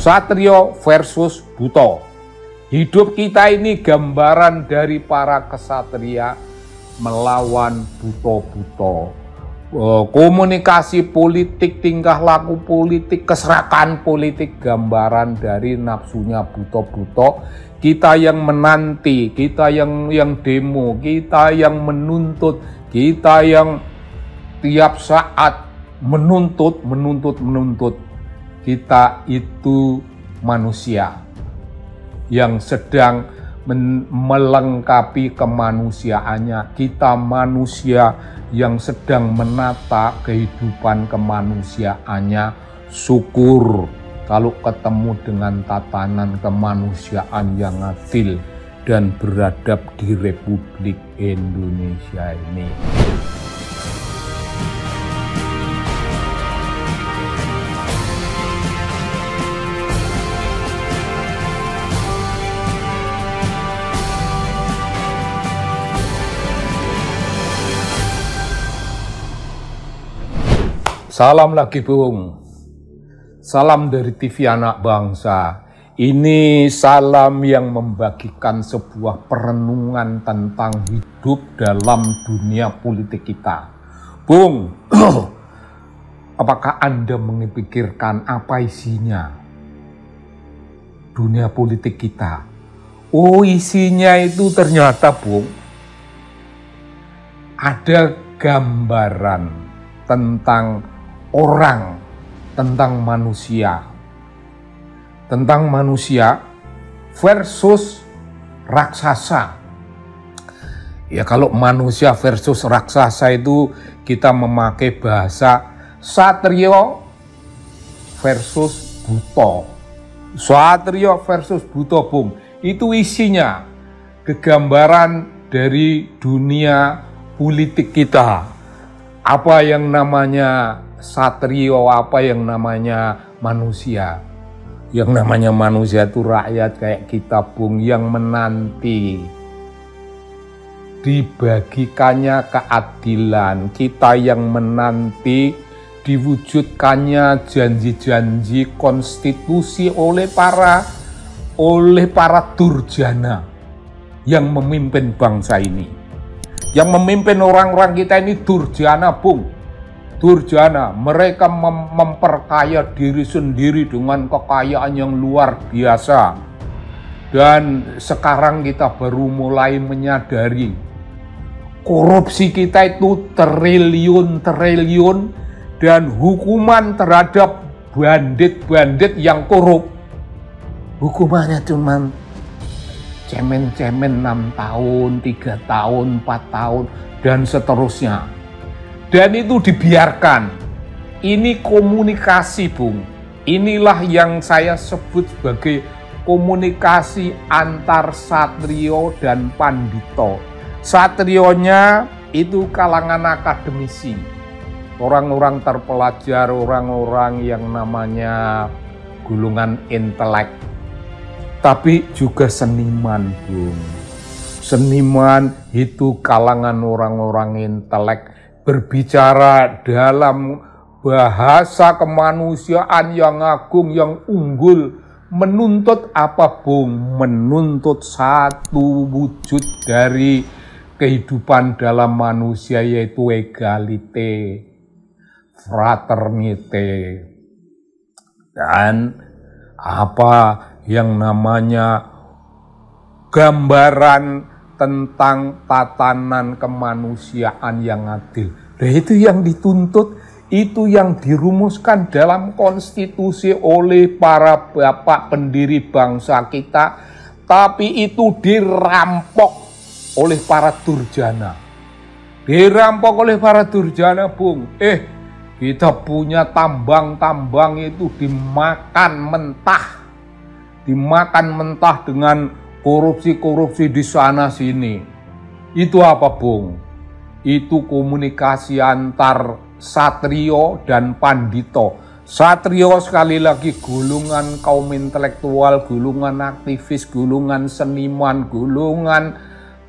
Satrio versus Buto. Hidup kita ini gambaran dari para kesatria melawan buto-buto. Komunikasi politik, tingkah laku politik, keserakahan politik, gambaran dari nafsunya buto-buto. Kita yang menanti, kita yang demo, kita yang menuntut, kita yang tiap saat menuntut. Kita itu manusia yang sedang melengkapi kemanusiaannya. Kita manusia yang sedang menata kehidupan kemanusiaannya. Syukur kalau ketemu dengan tatanan kemanusiaan yang adil dan beradab di Republik Indonesia ini. Salam lagi Bung, salam dari TV Anak Bangsa. Ini salam yang membagikan sebuah perenungan tentang hidup dalam dunia politik kita. Bung, apakah Anda memikirkan apa isinya dunia politik kita? Oh, isinya itu ternyata Bung, ada gambaran tentang orang, tentang manusia versus raksasa. Ya, kalau manusia versus raksasa itu kita memakai bahasa Satrio versus Buto. Satrio versus Buto, Bung. Itu isinya kegambaran dari dunia politik kita. Apa yang namanya satrio, apa yang namanya manusia. Yang namanya manusia itu rakyat kayak kita Bung, yang menanti dibagikannya keadilan. Kita yang menanti diwujudkannya janji-janji konstitusi oleh para durjana yang memimpin bangsa ini. Yang memimpin orang-orang kita ini durjana Bung. Durjana, mereka memperkaya diri sendiri dengan kekayaan yang luar biasa. Dan sekarang kita baru mulai menyadari korupsi kita itu triliun-triliun dan hukuman terhadap bandit-bandit yang korup. Hukumannya cuma cemen-cemen 6 tahun, 3 tahun, 4 tahun, dan seterusnya. Dan itu dibiarkan. Ini komunikasi Bung. Inilah yang saya sebut sebagai komunikasi antar satrio dan pandito. Satrionya itu kalangan akademisi. Orang-orang terpelajar, orang-orang yang namanya golongan intelek. Tapi juga seniman Bung. Seniman itu kalangan orang-orang intelek. Berbicara dalam bahasa kemanusiaan yang agung, yang unggul. Menuntut apa Bung? Menuntut satu wujud dari kehidupan dalam manusia, yaitu egalite, fraternite. Dan apa yang namanya gambaran tentang tatanan kemanusiaan yang adil. Dan itu yang dituntut, itu yang dirumuskan dalam konstitusi oleh para bapak pendiri bangsa kita, tapi itu dirampok oleh para durjana. Dirampok oleh para durjana Bung. Kita punya tambang-tambang itu dimakan mentah. Dimakan mentah dengan korupsi-korupsi di sana sini. Itu apa Bung? Itu komunikasi antar satrio dan pandito. Satrio sekali lagi golongan kaum intelektual, golongan aktivis, golongan seniman, golongan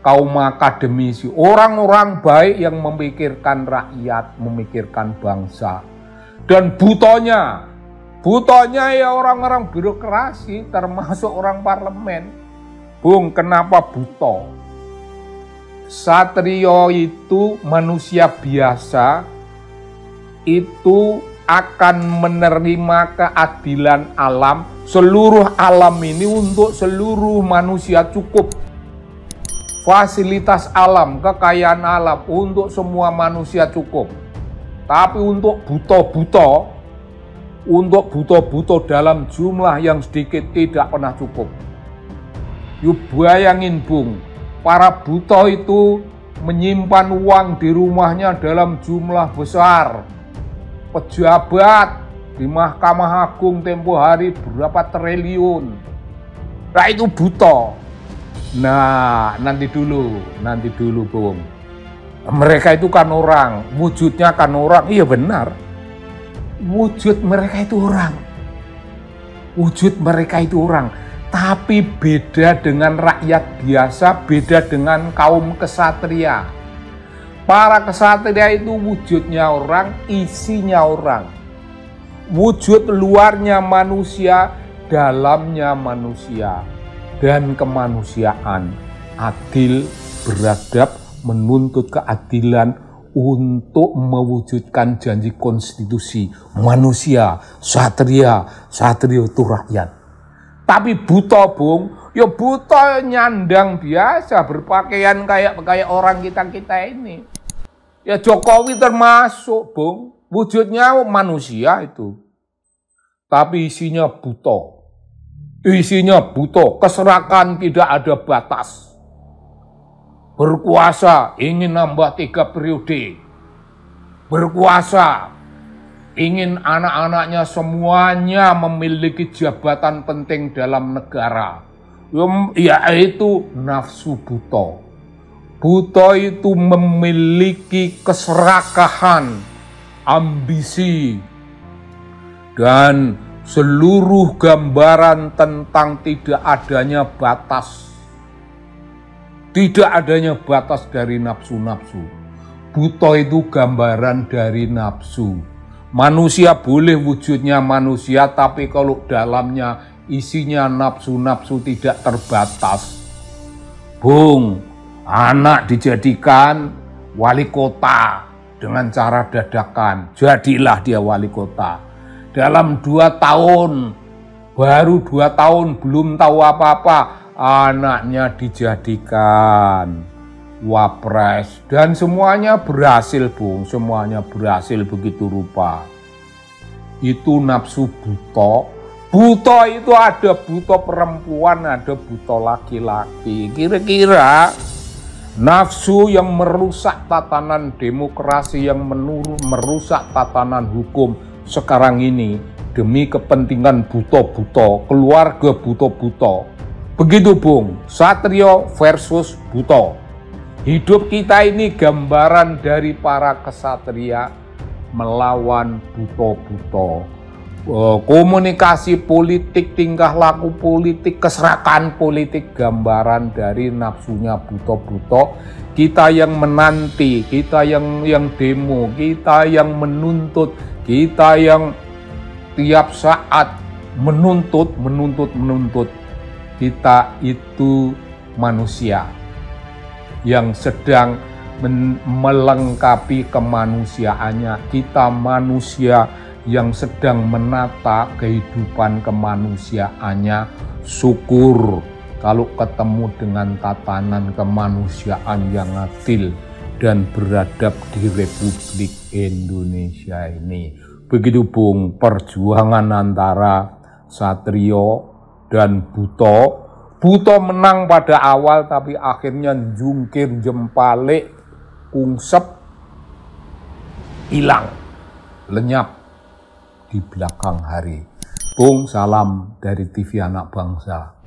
kaum akademisi. Orang-orang baik yang memikirkan rakyat, memikirkan bangsa. Dan butonya Butonya ya orang-orang birokrasi, termasuk orang parlemen. Bung, kenapa buto? Satrio itu manusia biasa, itu akan menerima keadilan alam. Seluruh alam ini untuk seluruh manusia cukup. Fasilitas alam, kekayaan alam untuk semua manusia cukup. Tapi untuk buto dalam jumlah yang sedikit tidak pernah cukup. Yuk bayangin Bung, para buto itu menyimpan uang di rumahnya dalam jumlah besar. Pejabat di Mahkamah Agung tempo hari berapa triliun. Nah itu buto. Nah nanti dulu Bung. Mereka itu kan orang, wujudnya kan orang, iya benar. Wujud mereka itu orang. Tapi beda dengan rakyat biasa, beda dengan kaum kesatria. Para kesatria itu wujudnya orang, isinya orang. Wujud luarnya manusia, dalamnya manusia. Dan kemanusiaan, adil, beradab, menuntut keadilan untuk mewujudkan janji konstitusi. Manusia, satria itu rakyat. Tapi buto Bung, ya buto nyandang biasa, berpakaian kayak orang kita ini. Ya Jokowi termasuk Bung, wujudnya manusia itu. Tapi isinya buto. Keserakahan tidak ada batas. Berkuasa ingin nambah 3 periode. Berkuasa ingin anak-anaknya semuanya memiliki jabatan penting dalam negara. Yaitu nafsu buto. Buto itu memiliki keserakahan, ambisi, dan seluruh gambaran tentang tidak adanya batas. Tidak adanya batas dari nafsu-nafsu. Buto itu gambaran dari nafsu. Manusia boleh wujudnya manusia, tapi kalau dalamnya isinya nafsu-nafsu tidak terbatas. Bung, anak dijadikan wali kota dengan cara dadakan. Jadilah dia wali kota. Dalam 2 tahun, baru 2 tahun belum tahu apa-apa, anaknya dijadikan wapres. Dan semuanya berhasil Bung, semuanya berhasil begitu rupa. Itu nafsu buto. Buto itu ada buto perempuan, ada buto laki-laki. Kira-kira nafsu yang merusak tatanan demokrasi, yang merusak tatanan hukum sekarang ini demi kepentingan buto-buto, keluarga buto-buto. Begitu Bung, satrio versus buto. Hidup kita ini gambaran dari para kesatria melawan buto-buto. Komunikasi politik, tingkah laku politik, keserakahan politik, gambaran dari nafsunya buto-buto. Kita yang menanti, kita yang demo, kita yang menuntut, kita yang tiap saat menuntut. Kita itu manusia yang sedang melengkapi kemanusiaannya. Kita manusia yang sedang menata kehidupan kemanusiaannya. Syukur kalau ketemu dengan tatanan kemanusiaan yang adil dan beradab di Republik Indonesia ini. Begitu Bung, perjuangan antara satrio dan buto. Buto menang pada awal, tapi akhirnya jungkir jempalik, kungsep, hilang, lenyap di belakang hari. Bung, salam dari TV Anak Bangsa.